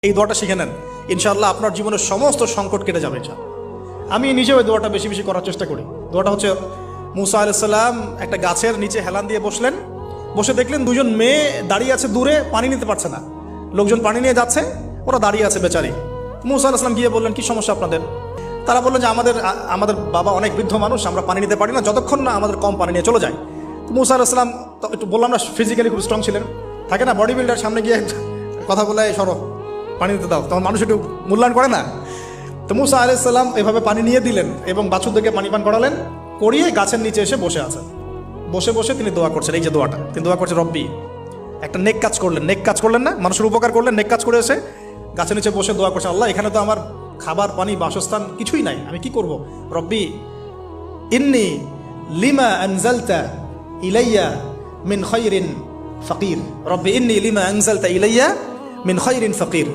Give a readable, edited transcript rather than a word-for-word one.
এই দোয়াটা শিখে নেন, ইনশাআল্লাহ আপনার জীবনের সমস্ত সংকট কেটে যাবে। আমি নিজেও এই দোয়াটা বেশি বেশি করার চেষ্টা করি। দোয়াটা হচ্ছে, মুসা আলাইহিস সালাম একটা গাছের নিচে হেলান দিয়ে বসলেন, বসে দেখলেন দুজন মেয়ে দাঁড়িয়ে আছে দূরে, পানি নিতে পারছে না, লোকজন পানি নিয়ে যাচ্ছে, ওরা দাঁড়িয়ে আছে বেচারি। মুসা আলাইহিস সালাম গিয়ে বললেন, কি সমস্যা আপনাদের? তারা বললেন যে আমাদের বাবা অনেক বৃদ্ধ মানুষ, আমরা পানি নিতে পারি না যতক্ষণ না আমাদের কম পানি নিয়ে চলে যায়। তো মুসা আলাইহিস সালাম একটু বললাম না, ফিজিক্যালি খুব স্ট্রং ছিলেন, থাকে না বডি বিল্ডার, সামনে গিয়ে কথা বলে সরো পানি দিতে দাও, তখন মানুষ একটু মূল্যায়ন করে না। তো মুসা আলাইহিস সালাম এভাবে পানি নিয়ে দিলেন এবং বাছুরদেরকে পানি পান করালেন, করিয়ে গাছের নিচে এসে বসে আছেন। বসে বসে তিনি দোয়া করছেন, এই যে দোয়াটা তিনি দোয়া করছেন, রব্বি, একটা নেক কাজ করলেন না, মানুষের উপকার করলেন, নেক কাজ করে এসে গাছের নিচে বসে দোয়া করছে, আল্লাহ এখানে তো আমার খাবার পানি বাসস্থান কিছুই নাই, আমি কি করব? রব্বি ইন্নি লিমা আনজালতা ইলাইয়া মিন খায়রিন ফাকির, রব্বি ইন্নি লিমা আনজালতা ইলাইয়া মিন খায়রিন ফাকির।